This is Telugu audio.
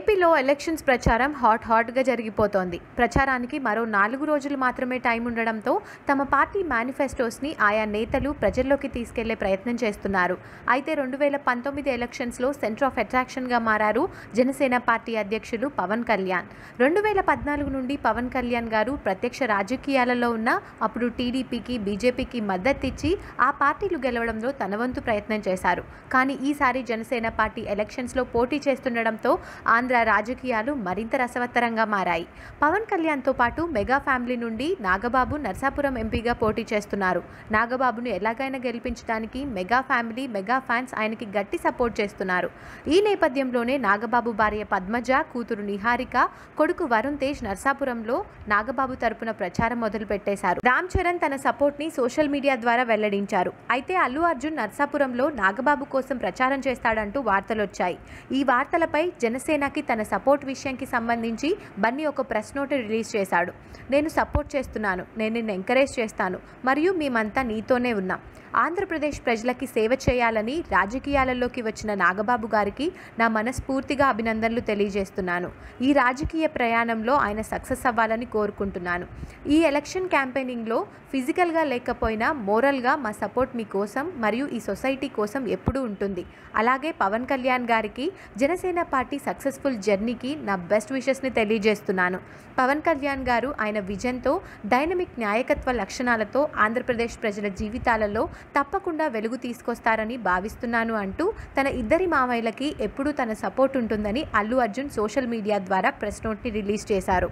ఏపీలో ఎలక్షన్స్ ప్రచారం హాట్గా జరిగిపోతోంది. ప్రచారానికి మరో 4 రోజులు మాత్రమే టైం ఉండడంతో తమ పార్టీ మేనిఫెస్టోస్ని ఆయా నేతలు ప్రజల్లోకి తీసుకెళ్లే ప్రయత్నం చేస్తున్నారు. అయితే 2019 ఎలక్షన్స్లో సెంటర్ ఆఫ్ అట్రాక్షన్గా మారారు జనసేన పార్టీ అధ్యక్షులు పవన్ కళ్యాణ్. 2014 నుండి పవన్ కళ్యాణ్ గారు ప్రత్యక్ష రాజకీయాలలో ఉన్న అప్పుడు టీడీపీకి, బీజేపీకి మద్దతిచ్చి ఆ పార్టీలు గెలవడంలో తన వంతు ప్రయత్నం చేశారు. కానీ ఈసారి జనసేన పార్టీ ఎలక్షన్స్లో పోటీ చేస్తుండడంతో ఆంధ్ర రాజకీయాలు మరింత రసవత్తరంగా మారాయి. పవన్ కళ్యాణ్తో పాటు మెగా ఫ్యామిలీ నుండి నాగబాబు నర్సాపురం ఎంపీగా పోటీ చేస్తున్నారు. నాగబాబును ఎలాగైనా గెలిపించడానికి మెగా ఫ్యామిలీ, మెగా ఫ్యాన్స్ ఆయనకి గట్టి సపోర్ట్ చేస్తున్నారు. ఈ నేపథ్యంలోనే నాగబాబు భార్య పద్మజ, కూతురు నిహారిక, కొడుకు వరుణ్ తేజ్ నర్సాపురంలో నాగబాబు తరపున ప్రచారం మొదలుపెట్టేశారు. రామ్ చరణ్ తన సపోర్ట్ని సోషల్ మీడియా ద్వారా వెల్లడించారు. అయితే అల్లు అర్జున్ నర్సాపురంలో నాగబాబు కోసం ప్రచారం చేస్తాడంటూ వార్తలొచ్చాయి. ఈ వార్తలపై జనసేనకి తన సపోర్ట్ విషయంకి సంబంధించి బన్నీ ఒక ప్రెస్ నోట్ రిలీజ్ చేశాడు. నేను సపోర్ట్ చేస్తున్నాను, నేను నిన్ను ఎంకరేజ్ చేస్తాను, మరియు మేమంతా నీతోనే ఉన్నాం. ఆంధ్రప్రదేశ్ ప్రజలకి సేవ చేయాలని రాజకీయాలలోకి వచ్చిన నాగబాబు గారికి నా మనస్ఫూర్తిగా అభినందనలు తెలియజేస్తున్నాను. ఈ రాజకీయ ప్రయాణంలో ఆయన సక్సెస్ అవ్వాలని కోరుకుంటున్నాను. ఈ ఎలక్షన్ క్యాంపెయినింగ్లో ఫిజికల్గా లేకపోయినా మోరల్గా మా సపోర్ట్ మీకోసం మరియు ఈ సొసైటీ కోసం ఎప్పుడూ ఉంటుంది. అలాగే పవన్ కళ్యాణ్ గారికి జనసేన పార్టీ సక్సెస్ఫుల్ జర్నీకి నా బెస్ట్ విషెస్ని తెలియజేస్తున్నాను. పవన్ కళ్యాణ్ గారు ఆయన విజన్తో, డైనమిక్ నాయకత్వ లక్షణాలతో ఆంధ్రప్రదేశ్ ప్రజల జీవితాలలో తప్పకుండా వెలుగు తీసుకొస్తారని భావిస్తున్నాను అంటూ తన ఇద్దరి మామయ్యలకి ఎప్పుడూ తన సపోర్ట్ ఉంటుందని అల్లు అర్జున్ సోషల్ మీడియా ద్వారా ప్రెస్ నోట్ని రిలీజ్ చేశారు.